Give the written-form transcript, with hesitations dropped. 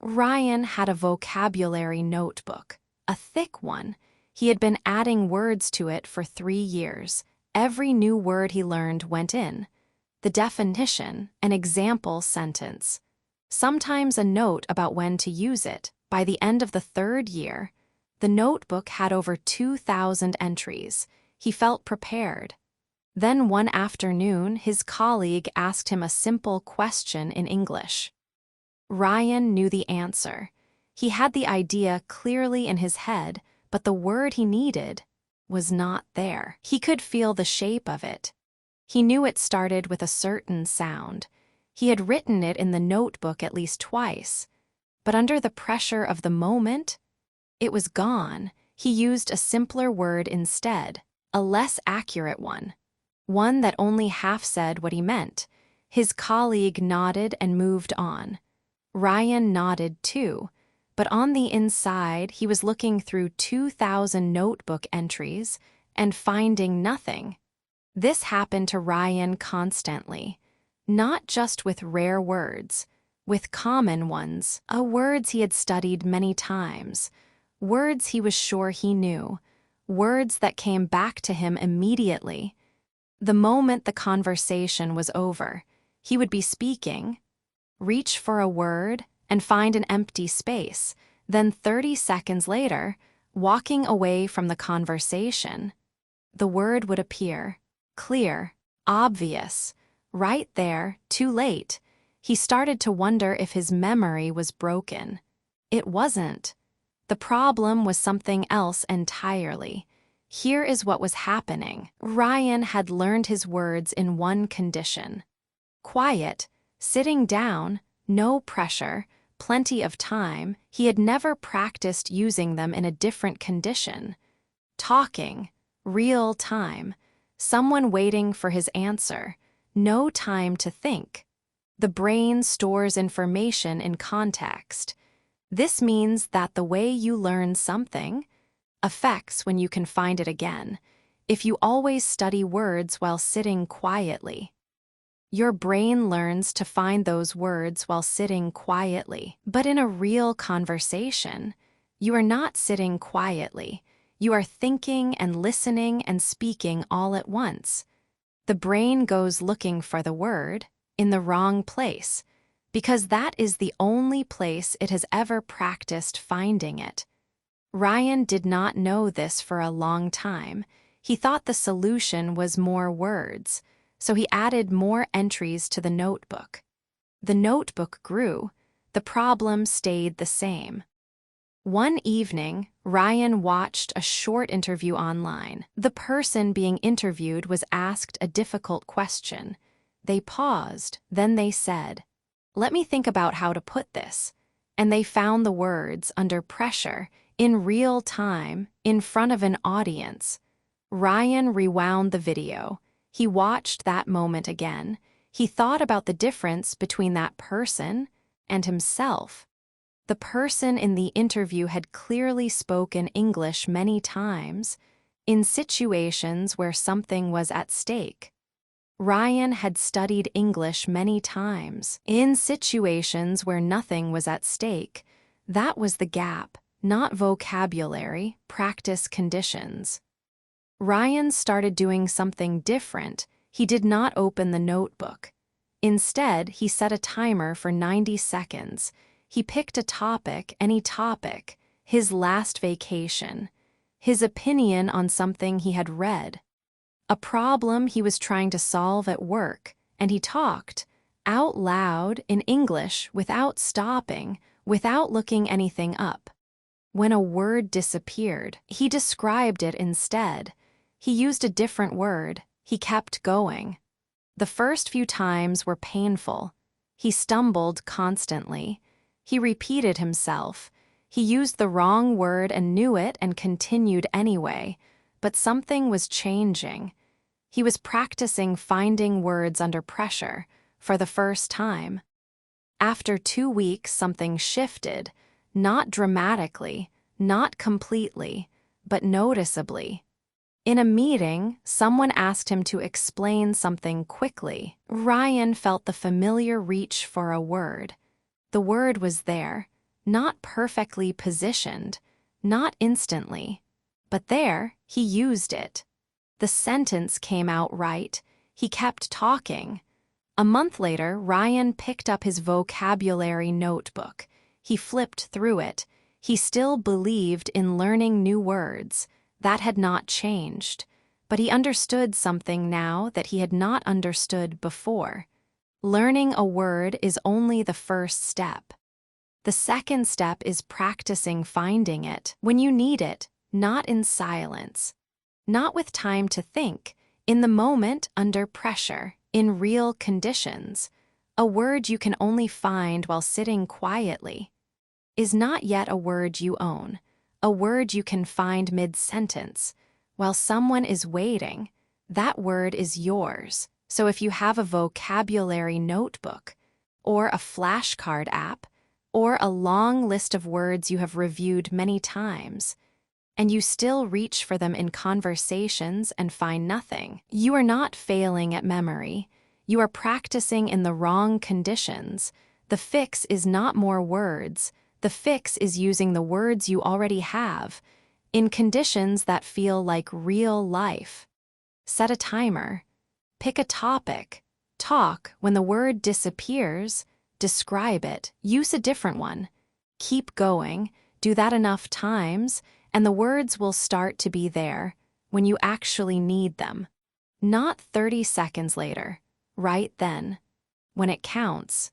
Ryan had a vocabulary notebook, a thick one. He had been adding words to it for 3 years. Every new word he learned went in. The definition, an example sentence. Sometimes a note about when to use it. By the end of the 3rd year, the notebook had over 2,000 entries. He felt prepared. Then one afternoon, his colleague asked him a simple question in English. Ryan knew the answer. He had the idea clearly in his head, but the word he needed was not there. He could feel the shape of it. He knew it started with a certain sound. He had written it in the notebook at least twice, but under the pressure of the moment, it was gone. He used a simpler word instead, a less accurate one that only half said what he meant. His colleague nodded and moved on. Ryan nodded too, but on the inside he was looking through 2,000 notebook entries and finding nothing. This happened to Ryan constantly, not just with rare words, with common ones, words he had studied many times, words he was sure he knew, words that came back to him immediately. The moment the conversation was over, he would be speaking, reach for a word, and find an empty space. Then 30 seconds later, walking away from the conversation, the word would appear, clear, obvious, right there, too late. He started to wonder if his memory was broken. It wasn't. The problem was something else entirely. Here is what was happening. Ryan had learned his words in one condition. Quiet, sitting down, no pressure, plenty of time. He had never practiced using them in a different condition. Talking, real time, someone waiting for his answer, no time to think. The brain stores information in context. This means that the way you learn something affects when you can find it again. If you always study words while sitting quietly, your brain learns to find those words while sitting quietly. But in a real conversation, you are not sitting quietly. You are thinking and listening and speaking all at once. The brain goes looking for the word in the wrong place, because that is the only place it has ever practiced finding it. Ryan did not know this for a long time. He thought the solution was more words, so he added more entries to the notebook. The notebook grew. The problem stayed the same. One evening, Ryan watched a short interview online. The person being interviewed was asked a difficult question. They paused, then they said, "Let me think about how to put this." And they found the words under pressure, in real time, in front of an audience. Ryan rewound the video. He watched that moment again. He thought about the difference between that person and himself. The person in the interview had clearly spoken English many times, in situations where something was at stake. Ryan had studied English many times, in situations where nothing was at stake. That was the gap, not vocabulary, practice conditions. Ryan started doing something different. He did not open the notebook. Instead, he set a timer for 90 seconds. He picked a topic, any topic, his last vacation, his opinion on something he had read, a problem he was trying to solve at work, and he talked out loud in English without stopping, without looking anything up. When a word disappeared, he described it instead. He used a different word. He kept going. The first few times were painful. He stumbled constantly. He repeated himself. He used the wrong word and knew it and continued anyway. But something was changing. He was practicing finding words under pressure for the first time. After 2 weeks, something shifted, not dramatically, not completely, but noticeably. In a meeting, someone asked him to explain something quickly. Ryan felt the familiar reach for a word. The word was there, not perfectly positioned, not instantly. But there, he used it. The sentence came out right. He kept talking. A month later, Ryan picked up his vocabulary notebook. He flipped through it. He still believed in learning new words. That had not changed. But he understood something now that he had not understood before. Learning a word is only the first step. The second step is practicing finding it when you need it, not in silence, not with time to think, in the moment under pressure, in real conditions. A word you can only find while sitting quietly is not yet a word you own, a word you can find mid-sentence. While someone is waiting, that word is yours. So if you have a vocabulary notebook, or a flashcard app, or a long list of words you have reviewed many times, and you still reach for them in conversations and find nothing, you are not failing at memory. You are practicing in the wrong conditions. The fix is not more words. The fix is using the words you already have in conditions that feel like real life. Set a timer. Pick a topic. Talk when the word disappears. Describe it. Use a different one. Keep going. Do that enough times, and the words will start to be there when you actually need them. Not 30 seconds later. Right then. When it counts.